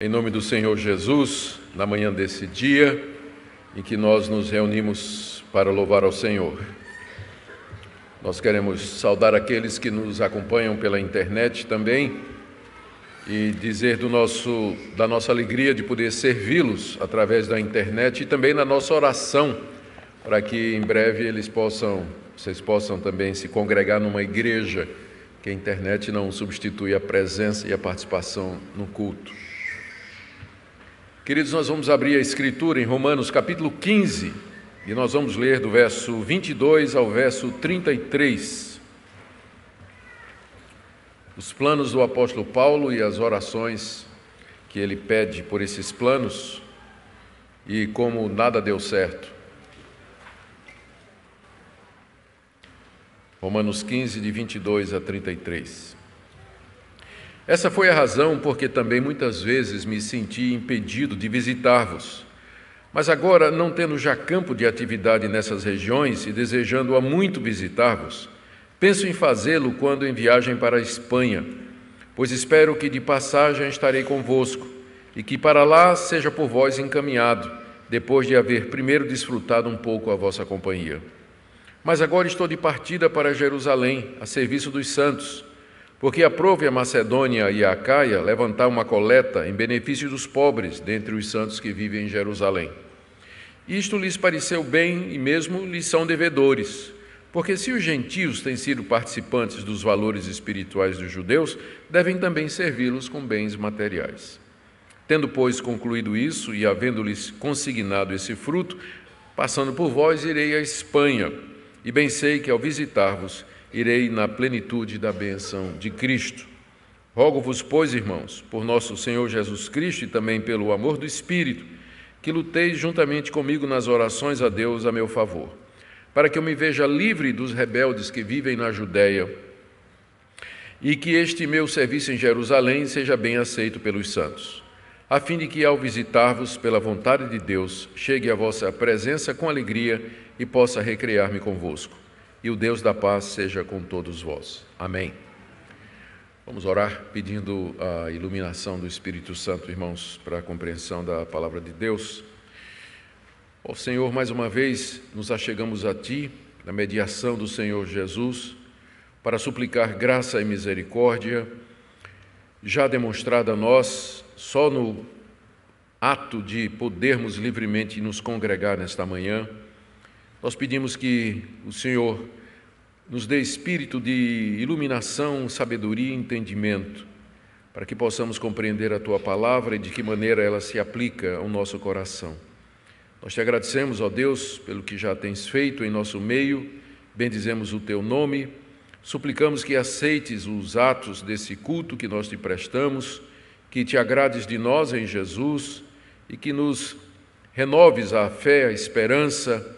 Em nome do Senhor Jesus, na manhã desse dia em que nós nos reunimos para louvar ao Senhor, nós queremos saudar aqueles que nos acompanham pela internet também e dizer da nossa alegria de poder servi-los através da internet e também na nossa oração, para que em breve vocês possam também se congregar numa igreja, que a internet não substitui a presença e a participação no culto. Queridos, nós vamos abrir a Escritura em Romanos capítulo 15 e nós vamos ler do verso 22 ao verso 33. Os planos do apóstolo Paulo e as orações que ele pede por esses planos e como nada deu certo. Romanos 15, de 22 a 33. Essa foi a razão porque também muitas vezes me senti impedido de visitar-vos. Mas agora, não tendo já campo de atividade nessas regiões e desejando há muito visitar-vos, penso em fazê-lo quando em viagem para a Espanha, pois espero que de passagem estarei convosco e que para lá seja por vós encaminhado, depois de haver primeiro desfrutado um pouco a vossa companhia. Mas agora estou de partida para Jerusalém, a serviço dos santos, porque aprove a Macedônia e a Acaia levantar uma coleta em benefício dos pobres dentre os santos que vivem em Jerusalém. Isto lhes pareceu bem e mesmo lhes são devedores, porque se os gentios têm sido participantes dos valores espirituais dos judeus, devem também servi-los com bens materiais. Tendo, pois, concluído isso e havendo-lhes consignado esse fruto, passando por vós, irei à Espanha, e bem sei que ao visitar-vos, irei na plenitude da bênção de Cristo. Rogo-vos, pois, irmãos, por nosso Senhor Jesus Cristo e também pelo amor do Espírito, que luteis juntamente comigo nas orações a Deus a meu favor, para que eu me veja livre dos rebeldes que vivem na Judéia e que este meu serviço em Jerusalém seja bem aceito pelos santos, a fim de que, ao visitar-vos pela vontade de Deus, chegue à vossa presença com alegria e possa recrear-me convosco. E o Deus da paz seja com todos vós. Amém. Vamos orar pedindo a iluminação do Espírito Santo, irmãos, para a compreensão da palavra de Deus. Ó Senhor, mais uma vez nos achegamos a Ti, na mediação do Senhor Jesus, para suplicar graça e misericórdia, já demonstrada a nós só no ato de podermos livremente nos congregar nesta manhã. Nós pedimos que o Senhor nos dê espírito de iluminação, sabedoria e entendimento, para que possamos compreender a Tua palavra e de que maneira ela se aplica ao nosso coração. Nós te agradecemos, ó Deus, pelo que já tens feito em nosso meio, bendizemos o Teu nome, suplicamos que aceites os atos desse culto que nós te prestamos, que te agrades de nós em Jesus e que nos renoves a fé, a esperança,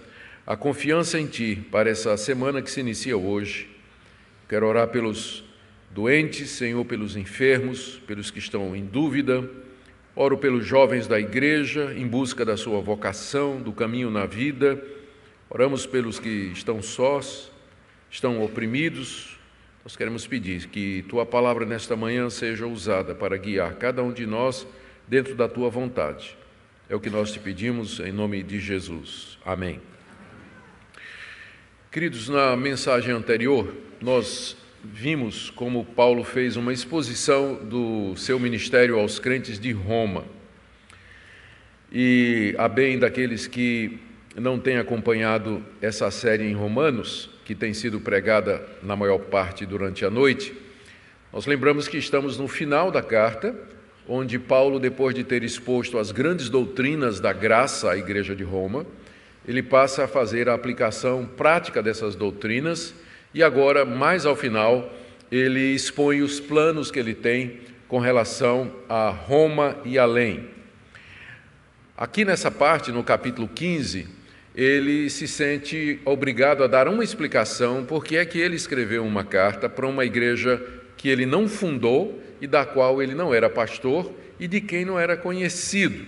a confiança em Ti para essa semana que se inicia hoje. Quero orar pelos doentes, Senhor, pelos enfermos, pelos que estão em dúvida. Oro pelos jovens da igreja em busca da sua vocação, do caminho na vida. Oramos pelos que estão sós, estão oprimidos. Nós queremos pedir que Tua palavra nesta manhã seja usada para guiar cada um de nós dentro da Tua vontade. É o que nós te pedimos em nome de Jesus. Amém. Queridos, na mensagem anterior, nós vimos como Paulo fez uma exposição do seu ministério aos crentes de Roma. E a bem daqueles que não têm acompanhado essa série em Romanos, que tem sido pregada na maior parte durante a noite, nós lembramos que estamos no final da carta, onde Paulo, depois de ter exposto as grandes doutrinas da graça à igreja de Roma, ele passa a fazer a aplicação prática dessas doutrinas e agora, mais ao final, ele expõe os planos que ele tem com relação a Roma e além. Aqui nessa parte, no capítulo 15, ele se sente obrigado a dar uma explicação porque é que ele escreveu uma carta para uma igreja que ele não fundou e da qual ele não era pastor e de quem não era conhecido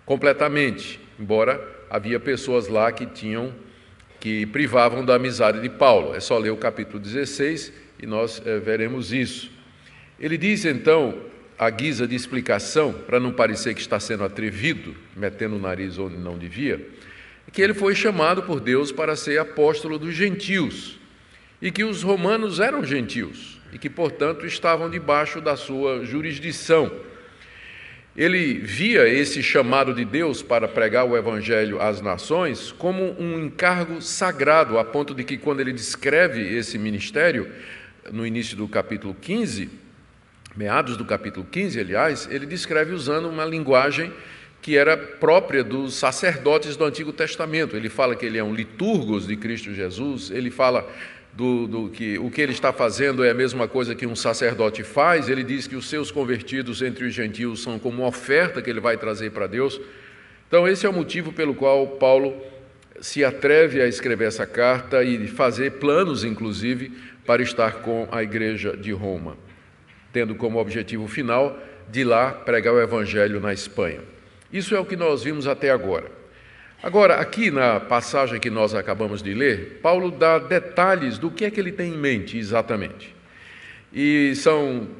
completamente, embora havia pessoas lá que privavam da amizade de Paulo. É só ler o capítulo 16 e nós veremos isso. Ele diz, então, à guisa de explicação, para não parecer que está sendo atrevido, metendo o nariz onde não devia, que ele foi chamado por Deus para ser apóstolo dos gentios, e que os romanos eram gentios, e que, portanto, estavam debaixo da sua jurisdição. Ele via esse chamado de Deus para pregar o evangelho às nações como um encargo sagrado, a ponto de que, quando ele descreve esse ministério, no início do capítulo 15, meados do capítulo 15, aliás, ele descreve usando uma linguagem que era própria dos sacerdotes do Antigo Testamento. Ele fala que ele é um liturgos de Cristo Jesus, ele fala que o que ele está fazendo é a mesma coisa que um sacerdote faz. Ele diz que os seus convertidos entre os gentios são como uma oferta que ele vai trazer para Deus. Então, esse é o motivo pelo qual Paulo se atreve a escrever essa carta e fazer planos, inclusive, para estar com a igreja de Roma, tendo como objetivo final de lá pregar o evangelho na Espanha. Isso é o que nós vimos até agora. Agora, aqui na passagem que nós acabamos de ler, Paulo dá detalhes do que é que ele tem em mente exatamente. E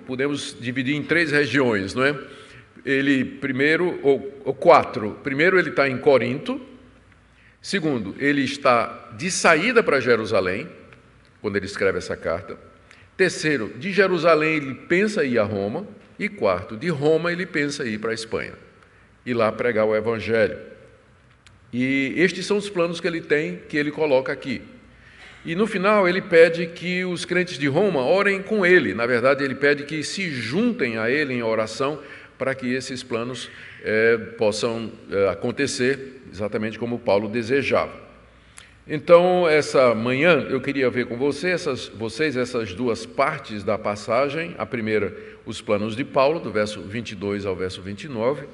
podemos dividir em 3 regiões, não é? Quatro. Primeiro, ele está em Corinto. Segundo, ele está de saída para Jerusalém, quando ele escreve essa carta. Terceiro, de Jerusalém ele pensa em ir a Roma. E quarto, de Roma ele pensa em ir para a Espanha e lá pregar o evangelho. E estes são os planos que ele tem, que ele coloca aqui. E no final ele pede que os crentes de Roma orem com ele. Na verdade, ele pede que se juntem a ele em oração para que esses planos possam acontecer exatamente como Paulo desejava. Então, essa manhã eu queria ver com vocês essas 2 partes da passagem. A primeira, os planos de Paulo, do verso 22 ao verso 29.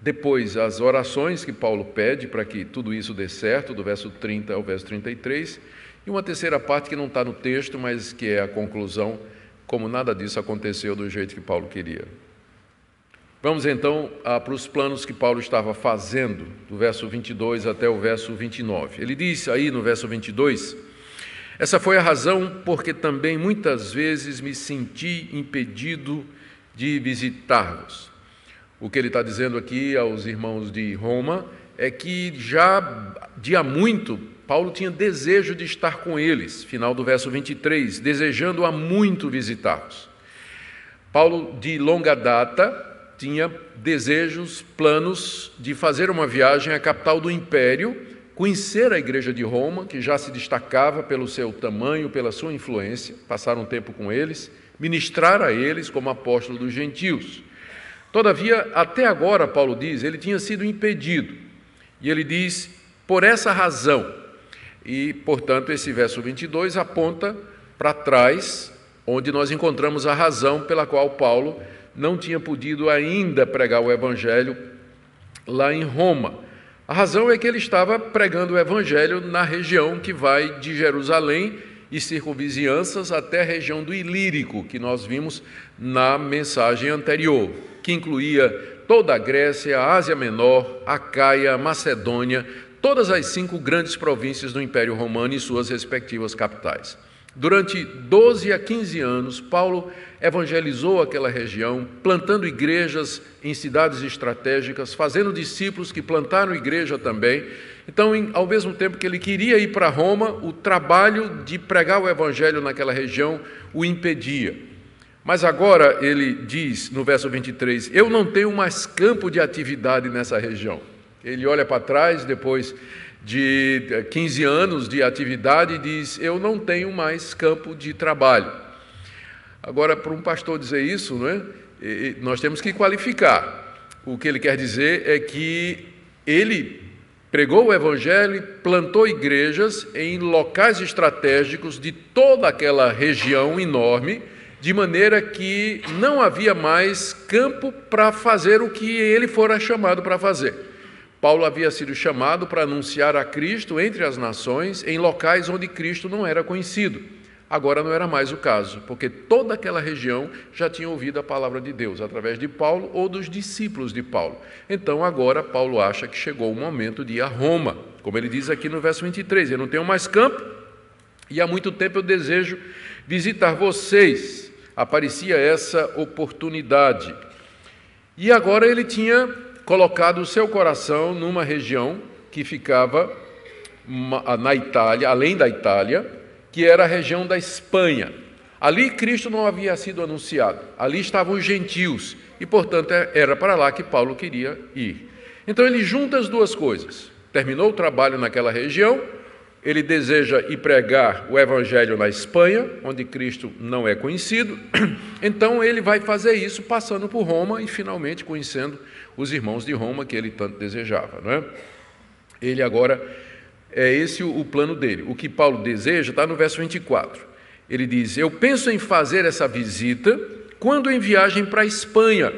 Depois, as orações que Paulo pede para que tudo isso dê certo, do verso 30 ao verso 33. E uma terceira parte que não está no texto, mas que é a conclusão, como nada disso aconteceu do jeito que Paulo queria. Vamos então para os planos que Paulo estava fazendo, do verso 22 até o verso 29. Ele diz aí no verso 22, essa foi a razão porque também muitas vezes me senti impedido de visitar-vos. O que ele está dizendo aqui aos irmãos de Roma é que já de há muito Paulo tinha desejo de estar com eles, final do verso 23, desejando há muito visitá-los. Paulo, de longa data, tinha desejos, planos de fazer uma viagem à capital do Império, conhecer a igreja de Roma, que já se destacava pelo seu tamanho, pela sua influência, passar um tempo com eles, ministrar a eles como apóstolo dos gentios. Todavia, até agora, Paulo diz, ele tinha sido impedido. E ele diz, por essa razão. E, portanto, esse verso 22 aponta para trás, onde nós encontramos a razão pela qual Paulo não tinha podido ainda pregar o evangelho lá em Roma. A razão é que ele estava pregando o evangelho na região que vai de Jerusalém e circunvizinhanças até a região do Ilírico, que nós vimos na mensagem anterior, que incluía toda a Grécia, a Ásia Menor, a Caia, a Macedônia, todas as 5 grandes províncias do Império Romano e suas respectivas capitais. Durante 12 a 15 anos, Paulo evangelizou aquela região, plantando igrejas em cidades estratégicas, fazendo discípulos que plantaram igreja também. Então, ao mesmo tempo que ele queria ir para Roma, o trabalho de pregar o evangelho naquela região o impedia. Mas agora ele diz, no verso 23, eu não tenho mais campo de atividade nessa região. Ele olha para trás, depois de 15 anos de atividade, e diz, eu não tenho mais campo de trabalho. Agora, para um pastor dizer isso, não é? Nós temos que qualificar. O que ele quer dizer é que ele pregou o evangelho e plantou igrejas em locais estratégicos de toda aquela região enorme, de maneira que não havia mais campo para fazer o que ele fora chamado para fazer. Paulo havia sido chamado para anunciar a Cristo entre as nações em locais onde Cristo não era conhecido. Agora não era mais o caso, porque toda aquela região já tinha ouvido a palavra de Deus, através de Paulo ou dos discípulos de Paulo. Então agora Paulo acha que chegou o momento de ir a Roma, como ele diz aqui no verso 23, eu não tenho mais campo e há muito tempo eu desejo visitar vocês. Aparecia essa oportunidade. E agora ele tinha colocado o seu coração numa região que ficava na Itália, além da Itália, que era a região da Espanha. Ali Cristo não havia sido anunciado, ali estavam os gentios, e portanto era para lá que Paulo queria ir. Então ele junta as duas coisas, terminou o trabalho naquela região, ele deseja ir pregar o evangelho na Espanha, onde Cristo não é conhecido, então ele vai fazer isso passando por Roma e finalmente conhecendo os irmãos de Roma que ele tanto desejava, não é? Ele agora, é esse o plano dele. O que Paulo deseja está no verso 24. Ele diz: eu penso em fazer essa visita quando em viagem para a Espanha,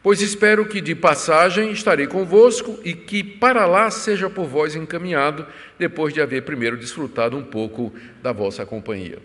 pois espero que de passagem estarei convosco e que para lá seja por vós encaminhado, depois de haver primeiro desfrutado um pouco da vossa companhia.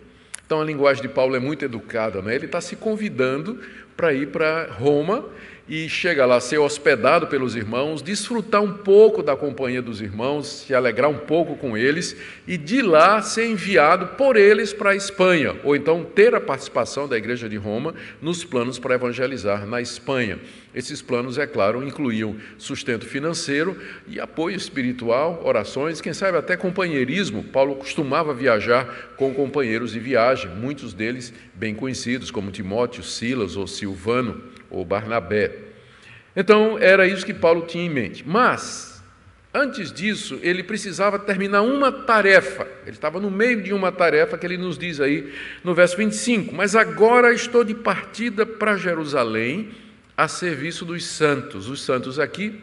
Então a linguagem de Paulo é muito educada, né? Ele está se convidando para ir para Roma e chega lá, ser hospedado pelos irmãos, desfrutar um pouco da companhia dos irmãos, se alegrar um pouco com eles e de lá ser enviado por eles para a Espanha, ou então ter a participação da Igreja de Roma nos planos para evangelizar na Espanha. Esses planos, é claro, incluíam sustento financeiro e apoio espiritual, orações, quem sabe até companheirismo. Paulo costumava viajar com companheiros de viagem, muitos deles bem conhecidos, como Timóteo, Silas ou Silvano ou Barnabé. Então, era isso que Paulo tinha em mente. Mas, antes disso, ele precisava terminar uma tarefa. Ele estava no meio de uma tarefa que ele nos diz aí no verso 25. Mas agora estou de partida para Jerusalém a serviço dos santos. Os santos aqui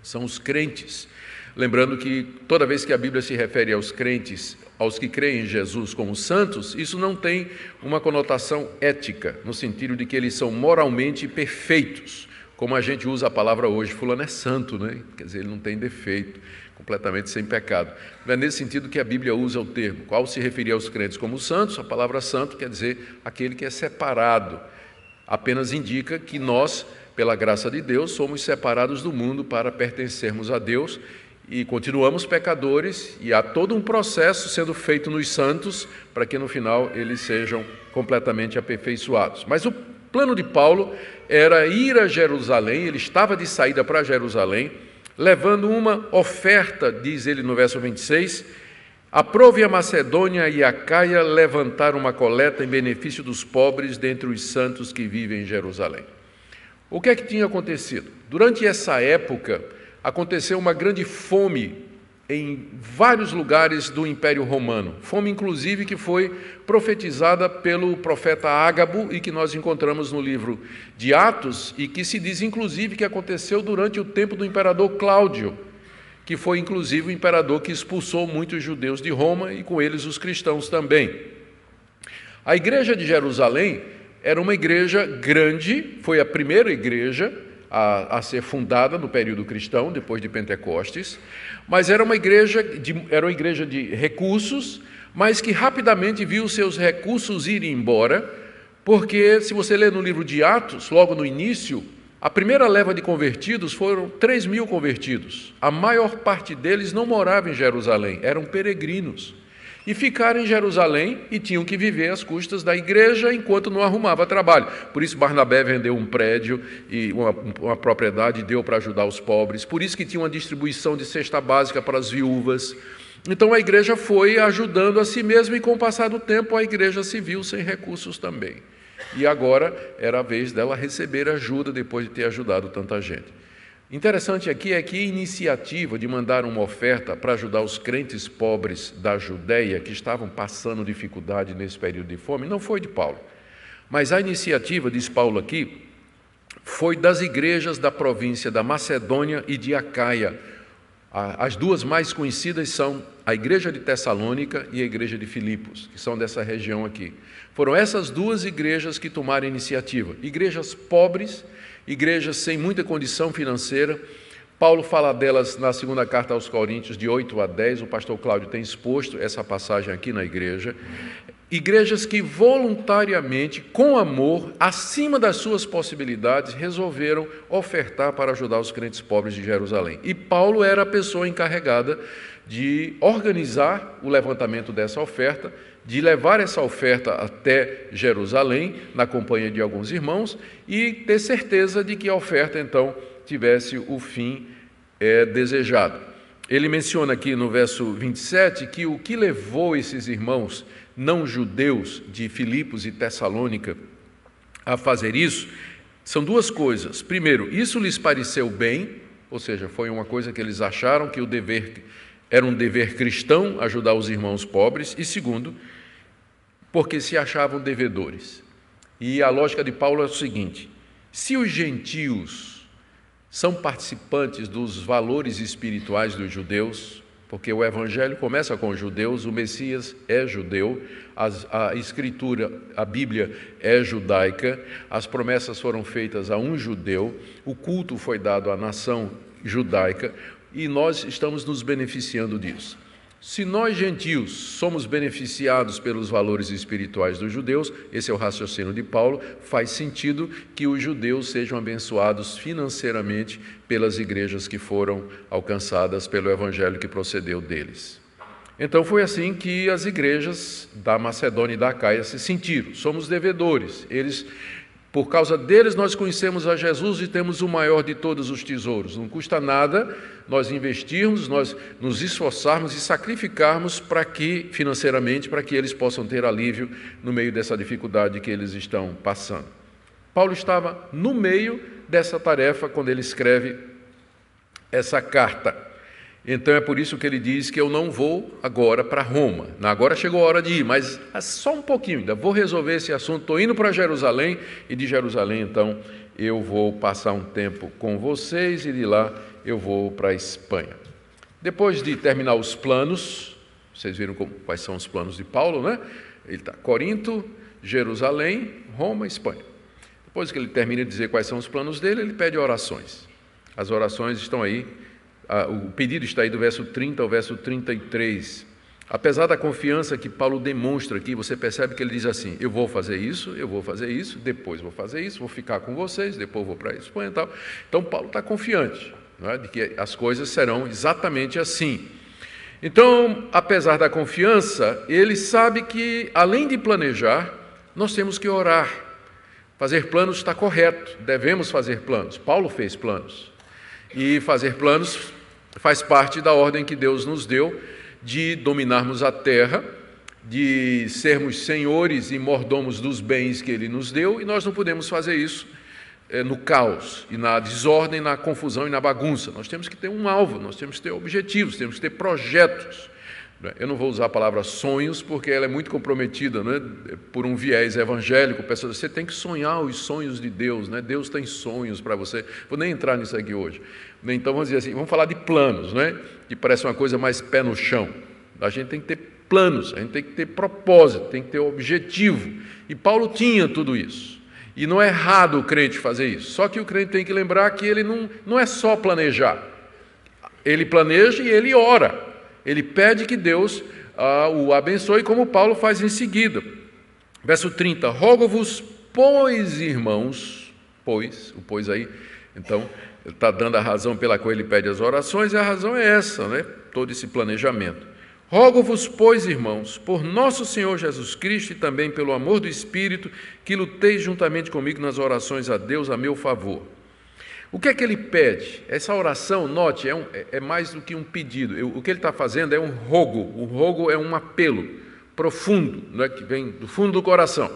são os crentes. Lembrando que toda vez que a Bíblia se refere aos crentes, aos que creem em Jesus como santos, isso não tem uma conotação ética, no sentido de que eles são moralmente perfeitos, como a gente usa a palavra hoje, fulano é santo, né? Quer dizer, ele não tem defeito, completamente sem pecado. Não é nesse sentido que a Bíblia usa o termo. Qual se referir aos crentes como santos, a palavra santo quer dizer aquele que é separado. Apenas indica que nós, pela graça de Deus, somos separados do mundo para pertencermos a Deus e continuamos pecadores, e há todo um processo sendo feito nos santos para que no final eles sejam completamente aperfeiçoados. Mas o plano de Paulo era ir a Jerusalém, ele estava de saída para Jerusalém, levando uma oferta, diz ele no verso 26, aprove a Macedônia e a Caia levantar uma coleta em benefício dos pobres dentre os santos que vivem em Jerusalém. O que é que tinha acontecido? Durante essa época, aconteceu uma grande fome em vários lugares do Império Romano. Fome, inclusive, que foi profetizada pelo profeta Ágabo e que nós encontramos no livro de Atos e que se diz, inclusive, que aconteceu durante o tempo do imperador Cláudio, que foi, inclusive, o imperador que expulsou muitos judeus de Roma e com eles os cristãos também. A igreja de Jerusalém era uma igreja grande, foi a primeira igreja a ser fundada no período cristão, depois de Pentecostes, mas era uma igreja de recursos, mas que rapidamente viu seus recursos irem embora, porque, se você ler no livro de Atos, logo no início, a primeira leva de convertidos foram 3.000 convertidos. A maior parte deles não morava em Jerusalém, eram peregrinos. E ficaram em Jerusalém e tinham que viver às custas da igreja enquanto não arrumava trabalho. Por isso Barnabé vendeu um prédio e uma propriedade e deu para ajudar os pobres. Por isso que tinha uma distribuição de cesta básica para as viúvas. Então a igreja foi ajudando a si mesma e com o passar do tempo a igreja se viu sem recursos também. E agora era a vez dela receber ajuda depois de ter ajudado tanta gente. Interessante aqui é que a iniciativa de mandar uma oferta para ajudar os crentes pobres da Judéia que estavam passando dificuldade nesse período de fome não foi de Paulo. Mas a iniciativa, diz Paulo aqui, foi das igrejas da província da Macedônia e de Acaia. As duas mais conhecidas são a igreja de Tessalônica e a igreja de Filipos, que são dessa região aqui. Foram essas duas igrejas que tomaram a iniciativa. Igrejas pobres, igrejas sem muita condição financeira. Paulo fala delas na segunda carta aos Coríntios, de 8 a 10, o pastor Cláudio tem exposto essa passagem aqui na igreja. Igrejas que voluntariamente, com amor, acima das suas possibilidades, resolveram ofertar para ajudar os crentes pobres de Jerusalém. E Paulo era a pessoa encarregada de organizar o levantamento dessa oferta, de levar essa oferta até Jerusalém, na companhia de alguns irmãos, e ter certeza de que a oferta, então, tivesse o fim desejado. Ele menciona aqui no verso 27 que o que levou esses irmãos não-judeus de Filipos e Tessalônica a fazer isso são duas coisas. Primeiro, isso lhes pareceu bem, ou seja, foi uma coisa que eles acharam que era um dever cristão ajudar os irmãos pobres. E segundo, porque se achavam devedores. E a lógica de Paulo é o seguinte: se os gentios são participantes dos valores espirituais dos judeus, porque o Evangelho começa com os judeus, o Messias é judeu, a Escritura, a Bíblia é judaica, as promessas foram feitas a um judeu, o culto foi dado à nação judaica e nós estamos nos beneficiando disso. Se nós, gentios, somos beneficiados pelos valores espirituais dos judeus, esse é o raciocínio de Paulo, faz sentido que os judeus sejam abençoados financeiramente pelas igrejas que foram alcançadas pelo evangelho que procedeu deles. Então foi assim que as igrejas da Macedônia e da Acaia se sentiram. Somos devedores. Por causa deles, nós conhecemos a Jesus e temos o maior de todos os tesouros. Não custa nada nós investirmos, nós nos esforçarmos e sacrificarmos financeiramente, para que eles possam ter alívio no meio dessa dificuldade que eles estão passando. Paulo estava no meio dessa tarefa quando ele escreve essa carta. Então é por isso que ele diz que eu não vou agora para Roma. Agora chegou a hora de ir, mas só um pouquinho, ainda vou resolver esse assunto. Estou indo para Jerusalém e de Jerusalém, então, eu vou passar um tempo com vocês e de lá eu vou para a Espanha. Depois de terminar os planos, vocês viram quais são os planos de Paulo, né? Ele está Corinto, Jerusalém, Roma, Espanha. Depois que ele termina de dizer quais são os planos dele, ele pede orações. As orações estão aí. O pedido está aí do verso 30 ao verso 33. Apesar da confiança que Paulo demonstra aqui, você percebe que ele diz assim: eu vou fazer isso, depois vou fazer isso, vou ficar com vocês, depois vou para a Espanha e tal. Então Paulo está confiante, não é, de que as coisas serão exatamente assim. Então, apesar da confiança, ele sabe que, além de planejar, nós temos que orar. Fazer planos está correto, devemos fazer planos. Paulo fez planos. E fazer planos faz parte da ordem que Deus nos deu de dominarmos a terra, de sermos senhores e mordomos dos bens que Ele nos deu, e nós não podemos fazer isso no caos, e na desordem, na confusão e na bagunça. Nós temos que ter um alvo, nós temos que ter objetivos, temos que ter projetos. Eu não vou usar a palavra sonhos, porque ela é muito comprometida, né, por um viés evangélico. Pessoas, você tem que sonhar os sonhos de Deus, né? Deus tem sonhos para você. Vou nem entrar nisso aqui hoje. Então vamos dizer assim, vamos falar de planos, né? Que parece uma coisa mais pé no chão. A gente tem que ter planos, a gente tem que ter propósito, tem que ter objetivo. E Paulo tinha tudo isso. E não é errado o crente fazer isso. Só que o crente tem que lembrar que ele não é só planejar. Ele planeja e ele ora. Ele pede que Deus o abençoe, como Paulo faz em seguida. Verso 30, rogo-vos, pois, irmãos, o pois aí, então, ele está dando a razão pela qual ele pede as orações, e a razão é essa, né? Todo esse planejamento. Rogo-vos, pois, irmãos, por nosso Senhor Jesus Cristo e também pelo amor do Espírito, que luteis juntamente comigo nas orações a Deus a meu favor. O que é que ele pede? Essa oração, note, é mais do que um pedido. O que ele está fazendo é um rogo. O rogo é um apelo profundo, né, que vem do fundo do coração.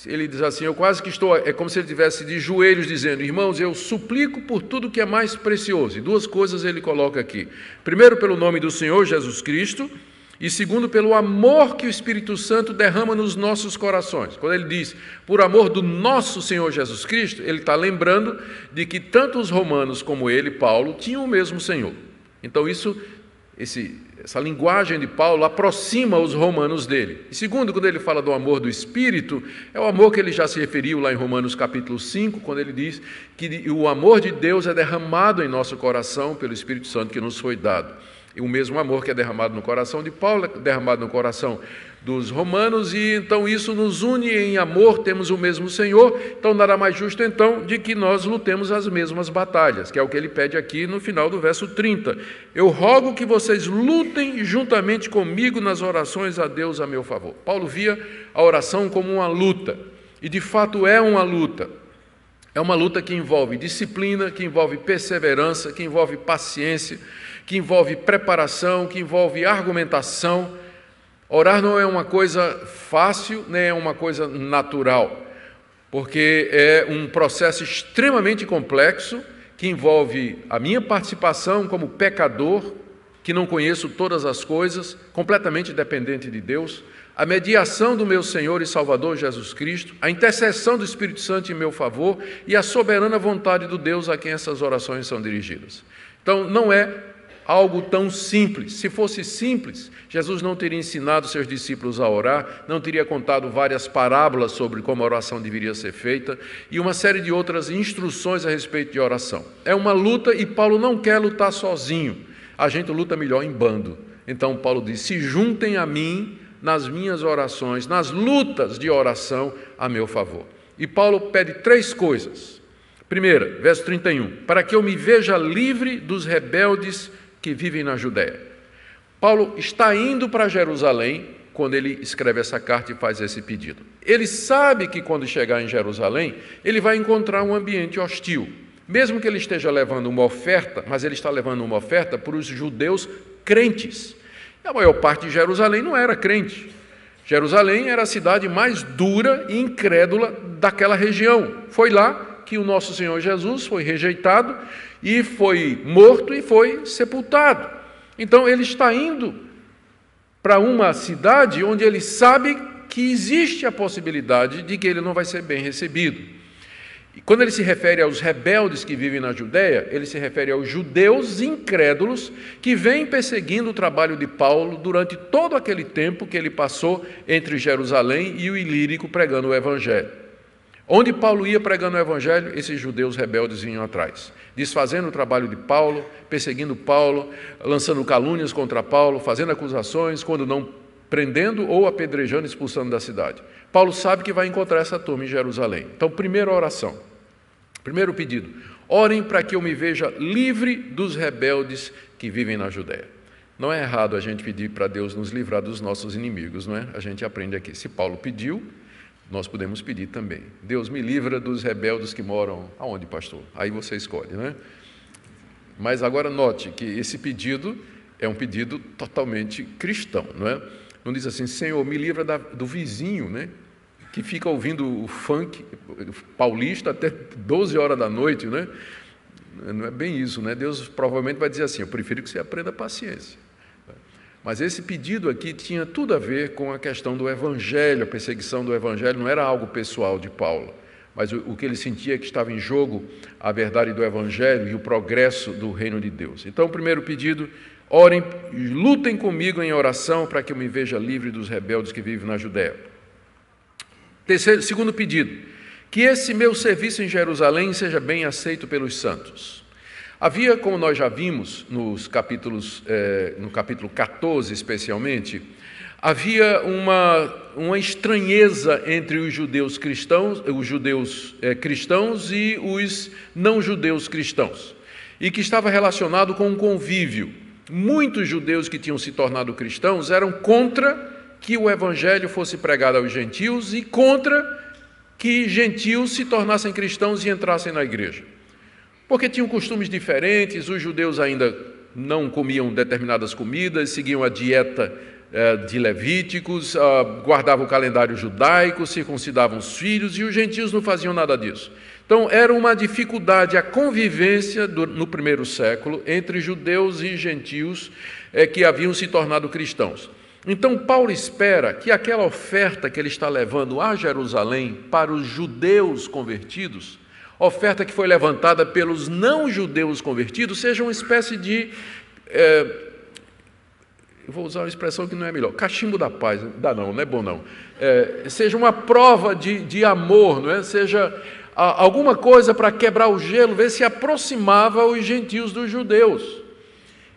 Ele diz assim, eu quase que estou... É como se ele estivesse de joelhos dizendo, irmãos, eu suplico por tudo que é mais precioso. E duas coisas ele coloca aqui. Primeiro, pelo nome do Senhor Jesus Cristo, e segundo, pelo amor que o Espírito Santo derrama nos nossos corações. Quando ele diz, por amor do nosso Senhor Jesus Cristo, ele está lembrando de que tanto os romanos como ele, Paulo, tinham o mesmo Senhor. Então essa linguagem de Paulo aproxima os romanos dele. E segundo, quando ele fala do amor do Espírito, é o amor que ele já se referiu lá em Romanos capítulo 5, quando ele diz que o amor de Deus é derramado em nosso coração pelo Espírito Santo que nos foi dado. E o mesmo amor que é derramado no coração de Paulo é derramado no coração dos romanos, e então isso nos une em amor, temos o mesmo Senhor, então nada mais justo então de que nós lutemos as mesmas batalhas, que é o que ele pede aqui no final do verso 30. Eu rogo que vocês lutem juntamente comigo nas orações a Deus a meu favor. Paulo via a oração como uma luta, e de fato é uma luta. É uma luta que envolve disciplina, que envolve perseverança, que envolve paciência, que envolve preparação, que envolve argumentação. Orar não é uma coisa fácil, nem é uma coisa natural, porque é um processo extremamente complexo, que envolve a minha participação como pecador, que não conheço todas as coisas, completamente dependente de Deus, a mediação do meu Senhor e Salvador Jesus Cristo, a intercessão do Espírito Santo em meu favor e a soberana vontade do Deus a quem essas orações são dirigidas. Então, não é algo tão simples. Se fosse simples, Jesus não teria ensinado seus discípulos a orar, não teria contado várias parábolas sobre como a oração deveria ser feita e uma série de outras instruções a respeito de oração. É uma luta e Paulo não quer lutar sozinho. A gente luta melhor em bando. Então Paulo diz, se juntem a mim nas minhas orações, nas lutas de oração a meu favor. E Paulo pede 3 coisas. Primeira, verso 31, para que eu me veja livre dos rebeldes que vivem na Judéia. Paulo está indo para Jerusalém quando ele escreve essa carta e faz esse pedido. Ele sabe que quando chegar em Jerusalém, ele vai encontrar um ambiente hostil. Mesmo que ele esteja levando uma oferta, mas ele está levando uma oferta para os judeus crentes. A maior parte de Jerusalém não era crente. Jerusalém era a cidade mais dura e incrédula daquela região. Foi lá que o nosso Senhor Jesus foi rejeitado e foi morto e foi sepultado. Então ele está indo para uma cidade onde ele sabe que existe a possibilidade de que ele não vai ser bem recebido. E quando ele se refere aos rebeldes que vivem na Judéia, ele se refere aos judeus incrédulos que vêm perseguindo o trabalho de Paulo durante todo aquele tempo que ele passou entre Jerusalém e o Ilírico pregando o Evangelho. Onde Paulo ia pregando o Evangelho, esses judeus rebeldes vinham atrás, desfazendo o trabalho de Paulo, perseguindo Paulo, lançando calúnias contra Paulo, fazendo acusações, quando não prendendo ou apedrejando, expulsando da cidade. Paulo sabe que vai encontrar essa turma em Jerusalém. Então, primeira oração, primeiro pedido, orem para que eu me veja livre dos rebeldes que vivem na Judéia. Não é errado a gente pedir para Deus nos livrar dos nossos inimigos, não é? A gente aprende aqui. Se Paulo pediu, nós podemos pedir também. Deus me livra dos rebeldes que moram... Aonde, pastor? Aí você escolhe, né? Mas agora note que esse pedido é um pedido totalmente cristão, não é? Não diz assim, Senhor, me livra do vizinho, né? Que fica ouvindo o funk paulista até 12 horas da noite, né? Não é bem isso, né? Deus provavelmente vai dizer assim, eu prefiro que você aprenda paciência. Mas esse pedido aqui tinha tudo a ver com a questão do Evangelho, a perseguição do Evangelho não era algo pessoal de Paulo, mas o que ele sentia que estava em jogo a verdade do Evangelho e o progresso do reino de Deus. Então, o primeiro pedido, orem, lutem comigo em oração para que eu me veja livre dos rebeldes que vivem na Judéia. Segundo pedido, que esse meu serviço em Jerusalém seja bem aceito pelos santos. Havia, como nós já vimos no capítulo 14 especialmente, havia uma estranheza entre os judeus cristãos e os não-judeus cristãos, e que estava relacionado com um convívio. Muitos judeus que tinham se tornado cristãos eram contra que o evangelho fosse pregado aos gentios e contra que gentios se tornassem cristãos e entrassem na igreja. Porque tinham costumes diferentes, os judeus ainda não comiam determinadas comidas, seguiam a dieta de levíticos, guardavam o calendário judaico, circuncidavam os filhos, e os gentios não faziam nada disso. Então, era uma dificuldade a convivência no primeiro século entre judeus e gentios que haviam se tornado cristãos. Então, Paulo espera que aquela oferta que ele está levando a Jerusalém para os judeus convertidos, oferta que foi levantada pelos não-judeus convertidos, seja uma espécie de, eu vou usar uma expressão que não é melhor, cachimbo da paz, não é bom não, seja uma prova de amor, não é? Seja alguma coisa para quebrar o gelo, ver se aproximava os gentios dos judeus.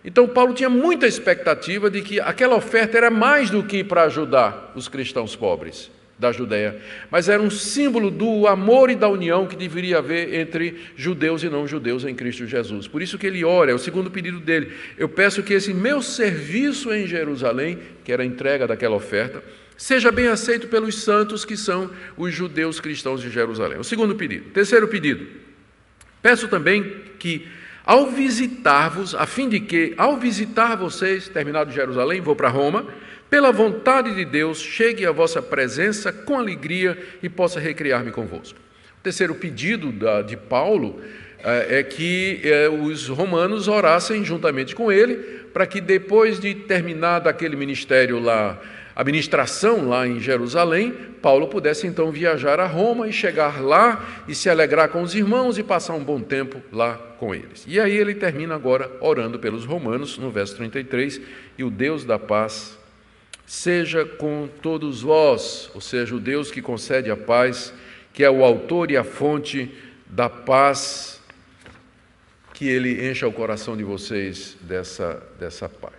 Então Paulo tinha muita expectativa de que aquela oferta era mais do que para ajudar os cristãos pobres da Judéia, mas era um símbolo do amor e da união que deveria haver entre judeus e não judeus em Cristo Jesus. Por isso que ele ora, é o segundo pedido dele: eu peço que esse meu serviço em Jerusalém, que era a entrega daquela oferta, seja bem aceito pelos santos que são os judeus cristãos de Jerusalém. O segundo pedido. Terceiro pedido: peço também que ao visitar-vos, a fim de que, ao visitar vocês, terminado Jerusalém, vou para Roma, pela vontade de Deus, chegue à vossa presença com alegria e possa recriar-me convosco. O terceiro pedido de Paulo é que os romanos orassem juntamente com ele, para que depois de terminado aquele ministério lá, a ministração lá em Jerusalém, Paulo pudesse então viajar a Roma e chegar lá e se alegrar com os irmãos e passar um bom tempo lá com eles. E aí ele termina agora orando pelos romanos, no verso 33, e o Deus da paz seja com todos vós, ou seja, o Deus que concede a paz, que é o autor e a fonte da paz, que ele encha o coração de vocês dessa paz.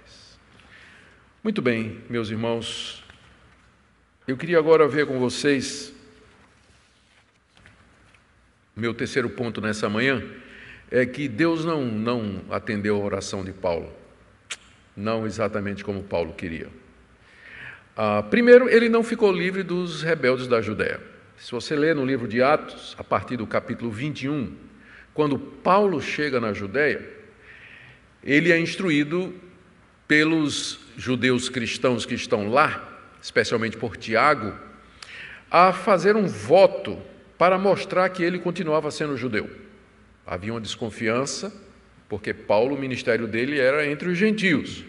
Muito bem, meus irmãos, eu queria agora ver com vocês, meu terceiro ponto nessa manhã, é que Deus não atendeu a oração de Paulo, não exatamente como Paulo queria. Primeiro, ele não ficou livre dos rebeldes da Judéia. Se você ler no livro de Atos, a partir do capítulo 21, quando Paulo chega na Judéia, ele é instruído pelos judeus cristãos que estão lá, especialmente por Tiago, a fazer um voto para mostrar que ele continuava sendo judeu. Havia uma desconfiança, porque Paulo, o ministério dele era entre os gentios.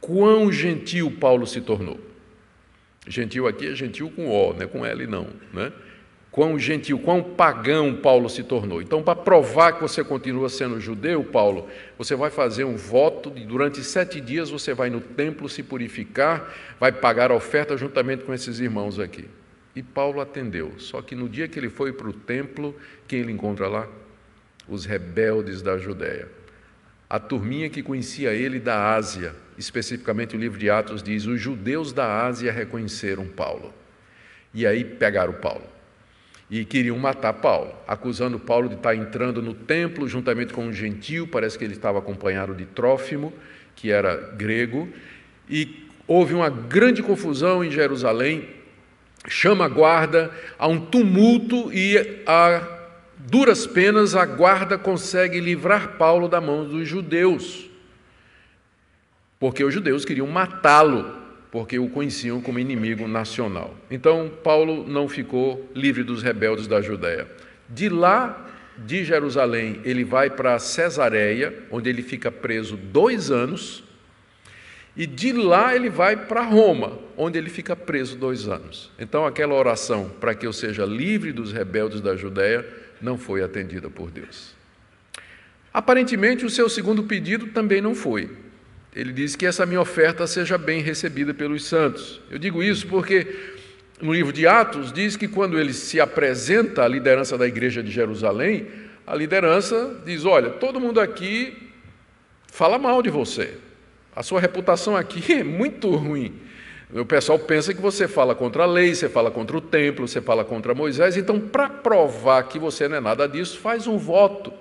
Quão gentil Paulo se tornou? Gentil aqui é gentil com O, não é com L não, né? Quão gentil, quão pagão Paulo se tornou. Então, para provar que você continua sendo judeu, Paulo, você vai fazer um voto e durante 7 dias você vai no templo se purificar, vai pagar a oferta juntamente com esses irmãos aqui. E Paulo atendeu, só que no dia que ele foi para o templo, quem ele encontra lá? Os rebeldes da Judéia. A turminha que conhecia ele da Ásia, especificamente o livro de Atos diz, os judeus da Ásia reconheceram Paulo. E aí pegaram Paulo. E queriam matar Paulo, acusando Paulo de estar entrando no templo juntamente com um gentil, parece que ele estava acompanhado de Trófimo, que era grego, e houve uma grande confusão em Jerusalém, chama a guarda, há um tumulto e a duras penas a guarda consegue livrar Paulo da mão dos judeus, porque os judeus queriam matá-lo, porque o conheciam como inimigo nacional. Então, Paulo não ficou livre dos rebeldes da Judéia. De lá, de Jerusalém, ele vai para Cesareia, onde ele fica preso 2 anos, e de lá ele vai para Roma, onde ele fica preso 2 anos. Então, aquela oração para que eu seja livre dos rebeldes da Judéia não foi atendida por Deus. Aparentemente, o seu segundo pedido também não foi. Ele diz que essa minha oferta seja bem recebida pelos santos. Eu digo isso porque no livro de Atos diz que quando ele se apresenta à liderança da igreja de Jerusalém, a liderança diz, olha, todo mundo aqui fala mal de você. A sua reputação aqui é muito ruim. O pessoal pensa que você fala contra a lei, você fala contra o templo, você fala contra Moisés. Então, para provar que você não é nada disso, faz um voto.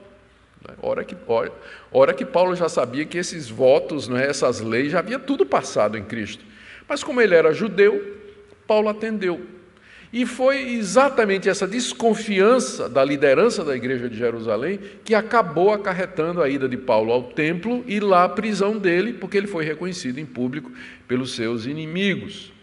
Ora que Paulo já sabia que esses votos, essas leis, já havia tudo passado em Cristo. Mas como ele era judeu, Paulo atendeu. E foi exatamente essa desconfiança da liderança da igreja de Jerusalém que acabou acarretando a ida de Paulo ao templo e lá a prisão dele, porque ele foi reconhecido em público pelos seus inimigos.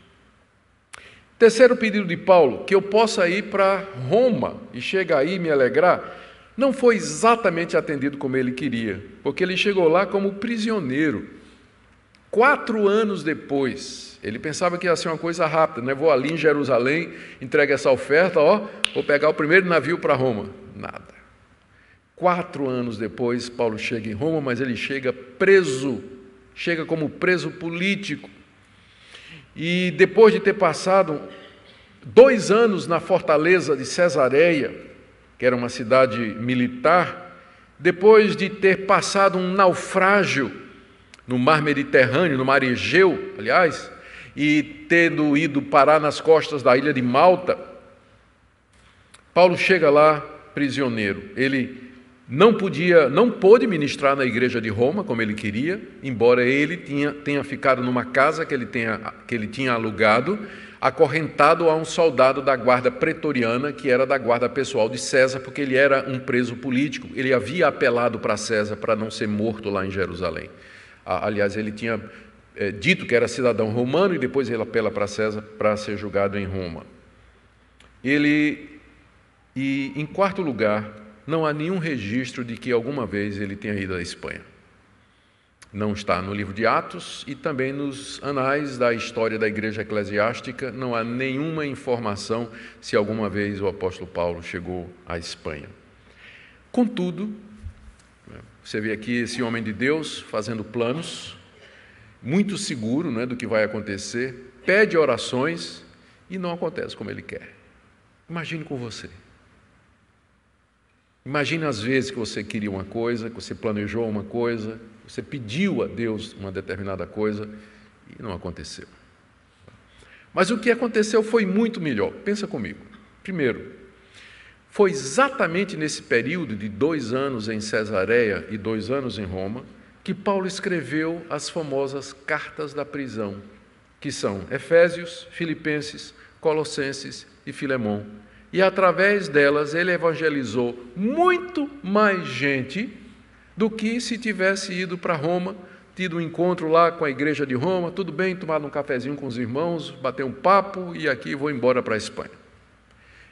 Terceiro pedido de Paulo, que eu possa ir para Roma e chegar aí e me alegrar, não foi exatamente atendido como ele queria, porque ele chegou lá como prisioneiro. 4 anos depois, ele pensava que ia ser uma coisa rápida, né? Vou ali em Jerusalém, entrego essa oferta, vou pegar o primeiro navio para Roma. Nada. 4 anos depois, Paulo chega em Roma, mas ele chega preso, chega como preso político. E depois de ter passado 2 anos na fortaleza de Cesareia, que era uma cidade militar, depois de ter passado um naufrágio no mar Mediterrâneo, no mar Egeu, aliás, e tendo ido parar nas costas da ilha de Malta, Paulo chega lá prisioneiro. Ele não pôde ministrar na igreja de Roma como ele queria, embora ele tenha ficado numa casa que ele tinha alugado, acorrentado a um soldado da guarda pretoriana, que era da guarda pessoal de César, porque ele era um preso político. Ele havia apelado para César para não ser morto lá em Jerusalém. Aliás, ele tinha dito que era cidadão romano e depois ele apela para César para ser julgado em Roma. E em quarto lugar, não há nenhum registro de que alguma vez ele tenha ido à Espanha. Não está no livro de Atos e também nos anais da história da igreja eclesiástica, não há nenhuma informação se alguma vez o apóstolo Paulo chegou à Espanha. Contudo, você vê aqui esse homem de Deus fazendo planos, muito seguro, do que vai acontecer, pede orações e não acontece como ele quer. Imagine com você. Imagine as vezes que você queria uma coisa, que você planejou uma coisa, você pediu a Deus uma determinada coisa e não aconteceu. Mas o que aconteceu foi muito melhor. Pensa comigo. Primeiro, foi exatamente nesse período de 2 anos em Cesareia e 2 anos em Roma que Paulo escreveu as famosas cartas da prisão, que são Efésios, Filipenses, Colossenses e Filemão. E através delas ele evangelizou muito mais gente do que se tivesse ido para Roma, tido um encontro lá com a igreja de Roma, tudo bem, tomado um cafezinho com os irmãos, bater um papo e aqui vou embora para a Espanha.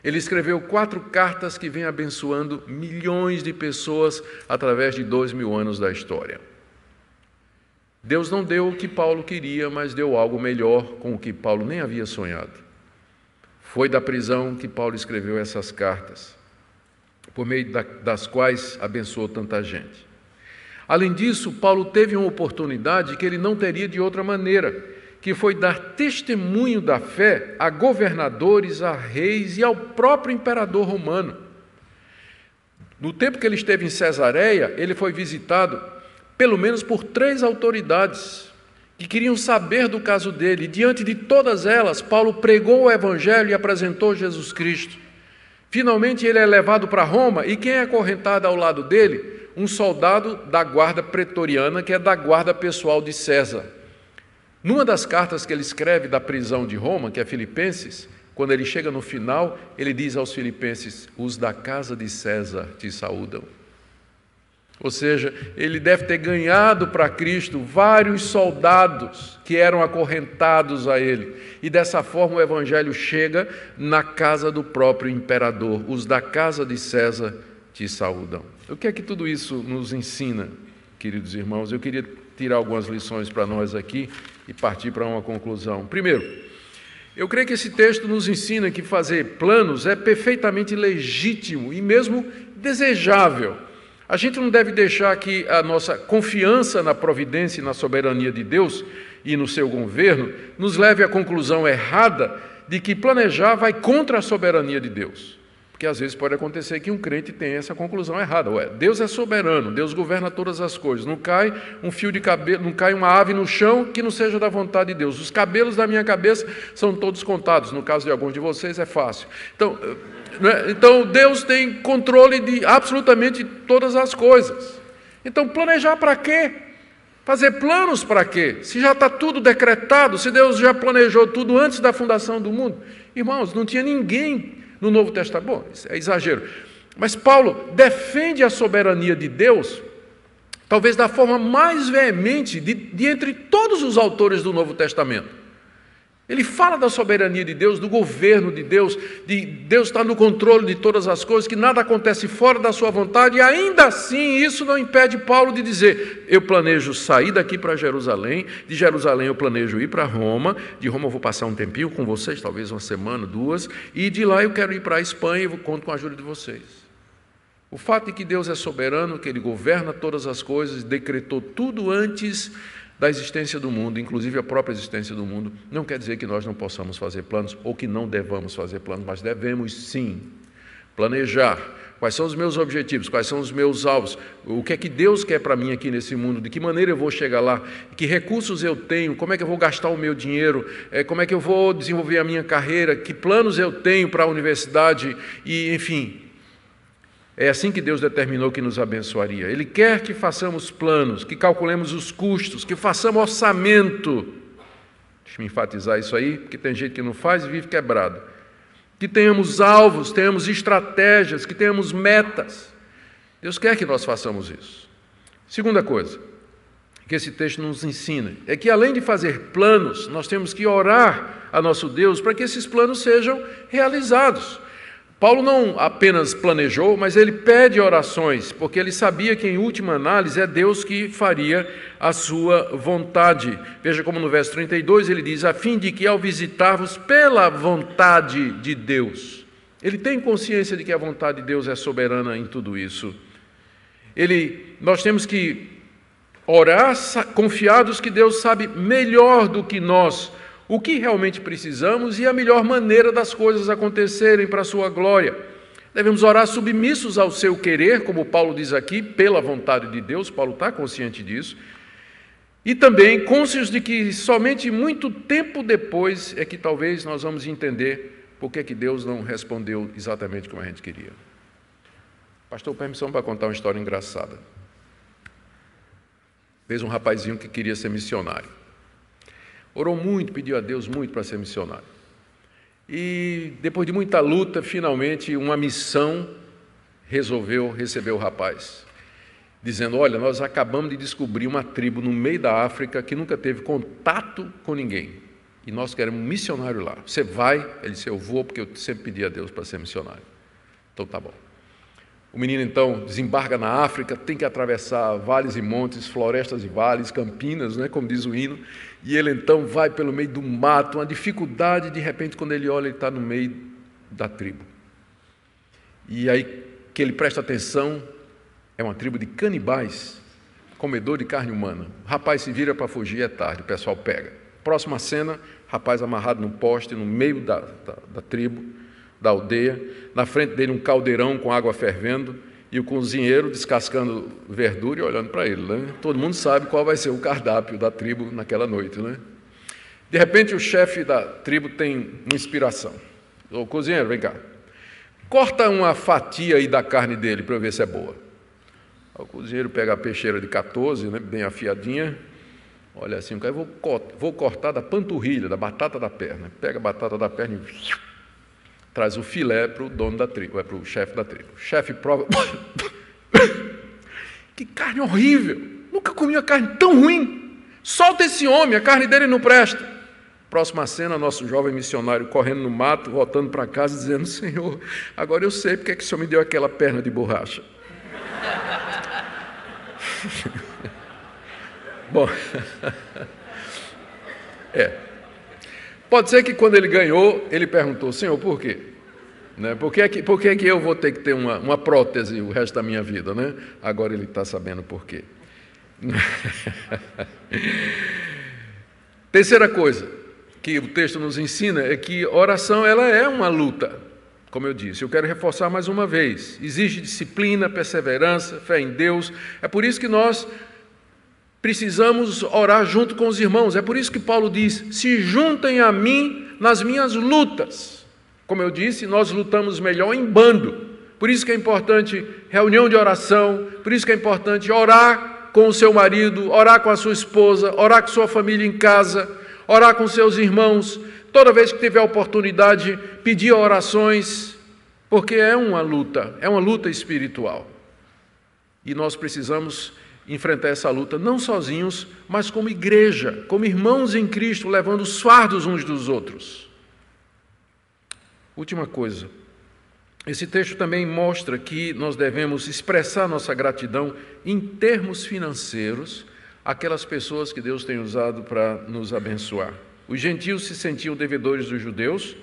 Ele escreveu 4 cartas que vêm abençoando milhões de pessoas através de 2000 anos da história. Deus não deu o que Paulo queria, mas deu algo melhor com o que Paulo nem havia sonhado. Foi da prisão que Paulo escreveu essas cartas, por meio das quais abençoou tanta gente. Além disso, Paulo teve uma oportunidade que ele não teria de outra maneira, que foi dar testemunho da fé a governadores, a reis e ao próprio imperador romano. No tempo que ele esteve em Cesareia, ele foi visitado pelo menos por 3 autoridades que queriam saber do caso dele. E diante de todas elas, Paulo pregou o Evangelho e apresentou Jesus Cristo. Finalmente ele é levado para Roma, e quem é acorrentado ao lado dele? Um soldado da guarda pretoriana, que é da guarda pessoal de César. Numa das cartas que ele escreve da prisão de Roma, que é Filipenses, quando ele chega no final, ele diz aos filipenses: os da casa de César te saúdam. Ou seja, ele deve ter ganhado para Cristo vários soldados que eram acorrentados a ele. E dessa forma o Evangelho chega na casa do próprio imperador. Os da casa de César te saúdam. O que é que tudo isso nos ensina, queridos irmãos? Eu queria tirar algumas lições para nós aqui e partir para uma conclusão. Primeiro, eu creio que esse texto nos ensina que fazer planos é perfeitamente legítimo e mesmo desejável. A gente não deve deixar que a nossa confiança na providência e na soberania de Deus e no seu governo nos leve à conclusão errada de que planejar vai contra a soberania de Deus. Porque às vezes pode acontecer que um crente tenha essa conclusão errada. Deus é soberano, Deus governa todas as coisas. Não cai um fio de cabelo, não cai uma ave no chão que não seja da vontade de Deus. Os cabelos da minha cabeça são todos contados. No caso de alguns de vocês é fácil. Então Deus tem controle de absolutamente todas as coisas. Então planejar para quê? Fazer planos para quê? Se já está tudo decretado, se Deus já planejou tudo antes da fundação do mundo. Irmãos, não tinha ninguém no Novo Testamento. Bom, isso é exagero. Mas Paulo defende a soberania de Deus, talvez da forma mais veemente de entre todos os autores do Novo Testamento. Ele fala da soberania de Deus, do governo de Deus estar no controle de todas as coisas, que nada acontece fora da sua vontade, e ainda assim isso não impede Paulo de dizer: eu planejo sair daqui para Jerusalém, de Jerusalém eu planejo ir para Roma, de Roma eu vou passar um tempinho com vocês, talvez 1 semana, 2, e de lá eu quero ir para a Espanha e conto com a ajuda de vocês. O fato de que Deus é soberano, que Ele governa todas as coisas, decretou tudo antes da existência do mundo, inclusive a própria existência do mundo, não quer dizer que nós não possamos fazer planos ou que não devamos fazer planos, mas devemos sim, planejar. Quais são os meus objetivos? Quais são os meus alvos? O que é que Deus quer para mim aqui nesse mundo? De que maneira eu vou chegar lá? Que recursos eu tenho? Como é que eu vou gastar o meu dinheiro? Como é que eu vou desenvolver a minha carreira? Que planos eu tenho para a universidade? E, enfim, é assim que Deus determinou que nos abençoaria. Ele quer que façamos planos, que calculemos os custos, que façamos orçamento. Deixa-me enfatizar isso aí, porque tem gente que não faz e vive quebrado. Que tenhamos alvos, tenhamos estratégias, que tenhamos metas. Deus quer que nós façamos isso. Segunda coisa que esse texto nos ensina é que, além de fazer planos, nós temos que orar a nosso Deus para que esses planos sejam realizados. Paulo não apenas planejou, mas ele pede orações, porque ele sabia que, em última análise, é Deus que faria a sua vontade. Veja como no verso 32 ele diz: a fim de que, ao visitar-vos pela vontade de Deus. Ele tem consciência de que a vontade de Deus é soberana em tudo isso. Nós temos que orar confiados que Deus sabe melhor do que nós o que realmente precisamos e a melhor maneira das coisas acontecerem para a sua glória. Devemos orar submissos ao seu querer, como Paulo diz aqui, pela vontade de Deus. Paulo está consciente disso. E também cônscios de que somente muito tempo depois é que talvez nós vamos entender por que Deus não respondeu exatamente como a gente queria. Pastor, permissão para contar uma história engraçada. Fez um rapazinho que queria ser missionário. Orou muito, pediu a Deus muito para ser missionário. E depois de muita luta, finalmente uma missão resolveu receber o rapaz, dizendo: olha, nós acabamos de descobrir uma tribo no meio da África que nunca teve contato com ninguém. E nós queremos um missionário lá. Você vai? Ele disse: eu vou, porque eu sempre pedi a Deus para ser missionário. Então tá bom. O menino então desembarca na África, tem que atravessar vales e montes, florestas e vales, campinas, como diz o hino, e ele então vai pelo meio do mato, uma dificuldade, de repente quando ele olha, ele está no meio da tribo. E aí que ele presta atenção, é uma tribo de canibais, comedor de carne humana. O rapaz se vira para fugir, é tarde, o pessoal pega. Próxima cena, rapaz amarrado num poste, no meio da tribo, da aldeia, na frente dele um caldeirão com água fervendo e o cozinheiro descascando verdura e olhando para ele. Todo mundo sabe qual vai ser o cardápio da tribo naquela noite. De repente o chefe da tribo tem uma inspiração. O cozinheiro, vem cá, corta uma fatia aí da carne dele para eu ver se é boa. O cozinheiro pega a peixeira de 14, bem afiadinha, olha assim, eu vou cortar da panturrilha, da batata da perna. Pega a batata da perna e traz o filé para o dono da tribo, para o chefe da tribo. O chefe prova. Que carne horrível! Nunca comi uma carne tão ruim! Solta esse homem, a carne dele não presta. Próxima cena, nosso jovem missionário correndo no mato, voltando para casa, dizendo: Senhor, agora eu sei porque é que o Senhor me deu aquela perna de borracha. Bom, pode ser que quando ele ganhou, ele perguntou: Senhor, por quê? Por que é que eu vou ter que ter uma prótese o resto da minha vida? Agora ele está sabendo por quê. Terceira coisa que o texto nos ensina é que oração ela é uma luta. Como eu disse, eu quero reforçar mais uma vez. Exige disciplina, perseverança, fé em Deus. É por isso que nós precisamos orar junto com os irmãos. É por isso que Paulo diz: se juntem a mim nas minhas lutas. Como eu disse, nós lutamos melhor em bando. Por isso que é importante reunião de oração, por isso que é importante orar com o seu marido, orar com a sua esposa, orar com sua família em casa, orar com seus irmãos. Toda vez que tiver oportunidade, pedir orações, porque é uma luta espiritual. E nós precisamos enfrentar essa luta não sozinhos, mas como igreja, como irmãos em Cristo, levando os fardos uns dos outros. Última coisa, esse texto também mostra que nós devemos expressar nossa gratidão em termos financeiros àquelas pessoas que Deus tem usado para nos abençoar. Os gentios se sentiam devedores dos judeus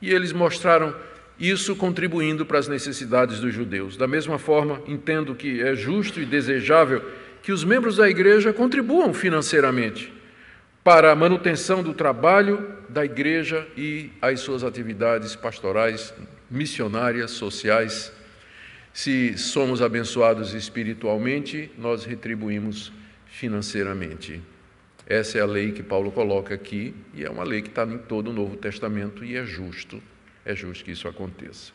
e eles mostraram isso contribuindo para as necessidades dos judeus. Da mesma forma, entendo que é justo e desejável que os membros da igreja contribuam financeiramente para a manutenção do trabalho da igreja e as suas atividades pastorais missionárias, sociais. Se somos abençoados espiritualmente, nós retribuímos financeiramente. Essa é a lei que Paulo coloca aqui, e é uma lei que está em todo o Novo Testamento, e é justo que isso aconteça.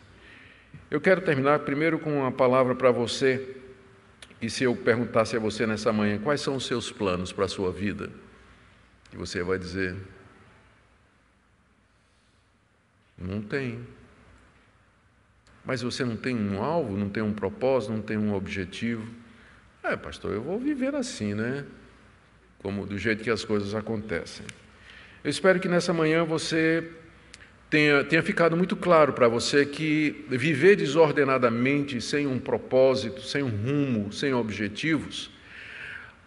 Eu quero terminar primeiro com uma palavra para você, e se eu perguntasse a você nessa manhã, quais são os seus planos para a sua vida? E você vai dizer, não tenho. Mas você não tem um alvo, não tem um propósito, não tem um objetivo? Pastor, eu vou viver assim, né? Como do jeito que as coisas acontecem. Eu espero que nessa manhã você tenha ficado muito claro para você que viver desordenadamente, sem um propósito, sem um rumo, sem objetivos,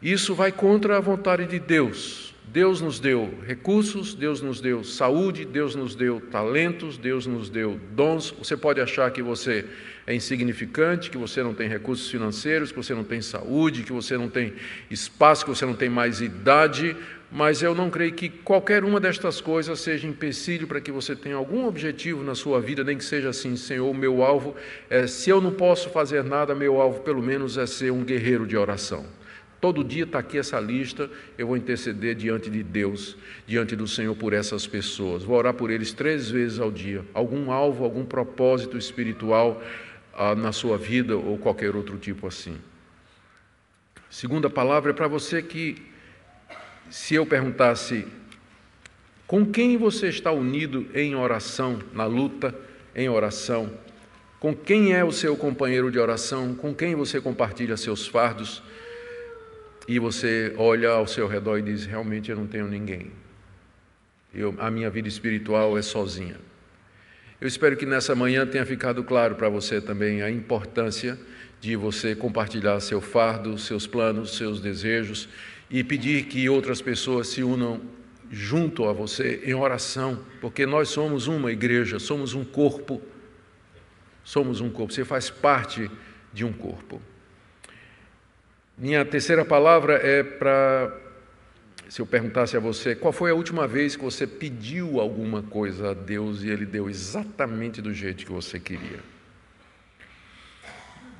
isso vai contra a vontade de Deus. Deus nos deu recursos, Deus nos deu saúde, Deus nos deu talentos, Deus nos deu dons. Você pode achar que você é insignificante, que você não tem recursos financeiros, que você não tem saúde, que você não tem espaço, que você não tem mais idade, mas eu não creio que qualquer uma destas coisas seja empecilho para que você tenha algum objetivo na sua vida, nem que seja assim, Senhor, meu alvo se eu não posso fazer nada, meu alvo pelo menos é ser um guerreiro de oração. Todo dia está aqui essa lista, eu vou interceder diante de Deus, diante do Senhor por essas pessoas. Vou orar por eles 3 vezes ao dia. Algum alvo, algum propósito espiritual na sua vida ou qualquer outro tipo assim. Segunda palavra é para você que, se eu perguntasse com quem você está unido em oração, na luta, em oração, com quem é o seu companheiro de oração, com quem você compartilha seus fardos, e você olha ao seu redor e diz, realmente eu não tenho ninguém. A minha vida espiritual é sozinha. Eu espero que nessa manhã tenha ficado claro para você também a importância de você compartilhar seu fardo, seus planos, seus desejos e pedir que outras pessoas se unam junto a você em oração, porque nós somos uma igreja, somos um corpo. Somos um corpo, você faz parte de um corpo. Minha terceira palavra é para, se eu perguntasse a você, qual foi a última vez que você pediu alguma coisa a Deus e Ele deu exatamente do jeito que você queria?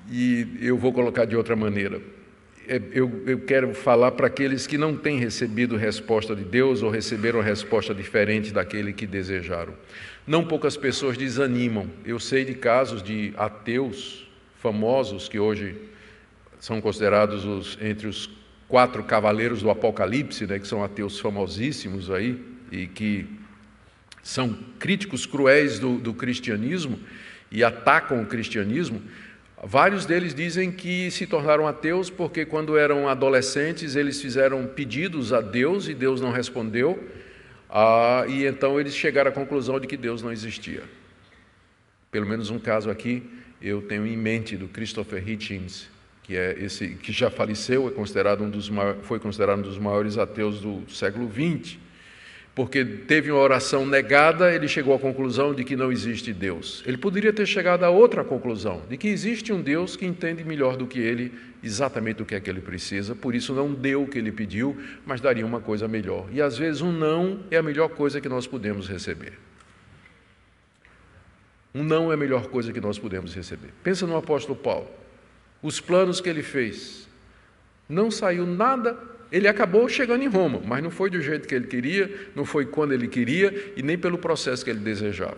E eu vou colocar de outra maneira. Eu quero falar para aqueles que não têm recebido resposta de Deus ou receberam resposta diferente daquele que desejaram. Não poucas pessoas desanimam. Eu sei de casos de ateus famosos que hoje são considerados entre os 4 cavaleiros do Apocalipse, né, que são ateus famosíssimos aí, e que são críticos cruéis do cristianismo e atacam o cristianismo. Vários deles dizem que se tornaram ateus porque quando eram adolescentes eles fizeram pedidos a Deus e Deus não respondeu, e então eles chegaram à conclusão de que Deus não existia. Pelo menos um caso aqui eu tenho em mente do Christopher Hitchens, que é esse que já faleceu, foi considerado um dos maiores ateus do século XX, porque teve uma oração negada, ele chegou à conclusão de que não existe Deus. Ele poderia ter chegado a outra conclusão, de que existe um Deus que entende melhor do que ele exatamente o que é que ele precisa, por isso não deu o que ele pediu, mas daria uma coisa melhor. E às vezes um não é a melhor coisa que nós podemos receber. Um não é a melhor coisa que nós podemos receber. Pensa no apóstolo Paulo. Os planos que ele fez, não saiu nada, ele acabou chegando em Roma, mas não foi do jeito que ele queria, não foi quando ele queria e nem pelo processo que ele desejava.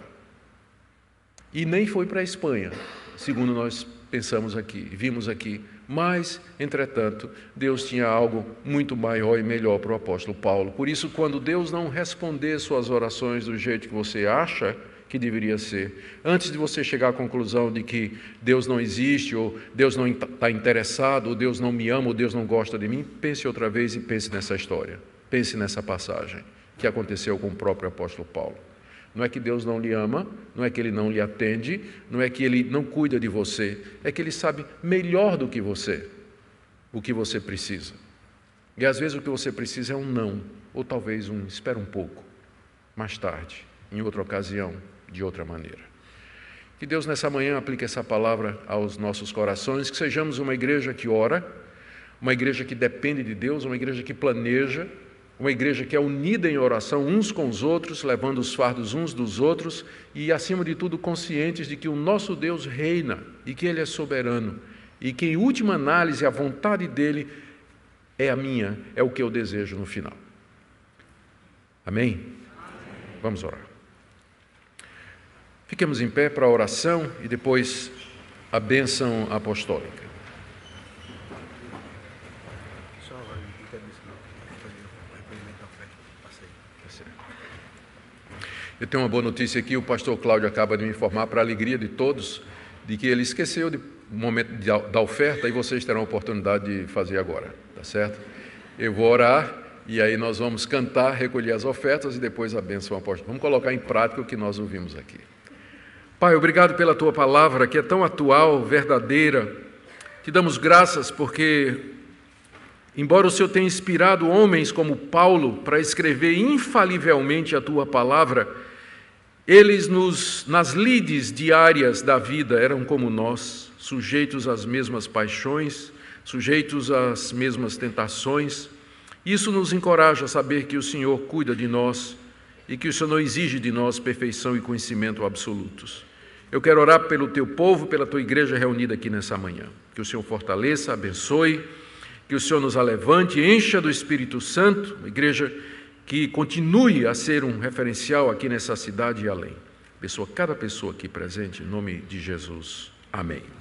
E nem foi para a Espanha, segundo nós pensamos aqui, vimos aqui, mas, entretanto, Deus tinha algo muito maior e melhor para o apóstolo Paulo. Por isso, quando Deus não responder suas orações do jeito que você acha que deveria ser, antes de você chegar à conclusão de que Deus não existe, ou Deus não está interessado, ou Deus não me ama, ou Deus não gosta de mim, pense outra vez e pense nessa história, pense nessa passagem que aconteceu com o próprio apóstolo Paulo. Não é que Deus não lhe ama, não é que Ele não lhe atende, não é que Ele não cuida de você, é que Ele sabe melhor do que você o que você precisa. E às vezes o que você precisa é um não, ou talvez espera um pouco, mais tarde, em outra ocasião, de outra maneira. Que Deus nessa manhã aplique essa palavra aos nossos corações, que sejamos uma igreja que ora, uma igreja que depende de Deus, uma igreja que planeja, uma igreja que é unida em oração uns com os outros, levando os fardos uns dos outros e, acima de tudo, conscientes de que o nosso Deus reina e que Ele é soberano e que, em última análise, a vontade dEle é a minha, é o que eu desejo no final. Amém? Vamos orar. Fiquemos em pé para a oração e depois a bênção apostólica. Eu tenho uma boa notícia aqui, o pastor Cláudio acaba de me informar, para a alegria de todos, de que ele esqueceu do momento da oferta e vocês terão a oportunidade de fazer agora, tá certo? Eu vou orar e aí nós vamos cantar, recolher as ofertas e depois a bênção apostólica. Vamos colocar em prática o que nós ouvimos aqui. Pai, obrigado pela Tua palavra, que é tão atual, verdadeira. Te damos graças porque, embora o Senhor tenha inspirado homens como Paulo para escrever infalivelmente a Tua palavra, eles nas lides diárias da vida eram como nós, sujeitos às mesmas paixões, sujeitos às mesmas tentações. Isso nos encoraja a saber que o Senhor cuida de nós e que o Senhor não exige de nós perfeição e conhecimento absolutos. Eu quero orar pelo Teu povo, pela Tua igreja reunida aqui nessa manhã. Que o Senhor fortaleça, abençoe, que o Senhor nos alevante, encha do Espírito Santo, uma igreja que continue a ser um referencial aqui nessa cidade e além. Cada pessoa aqui presente, em nome de Jesus. Amém.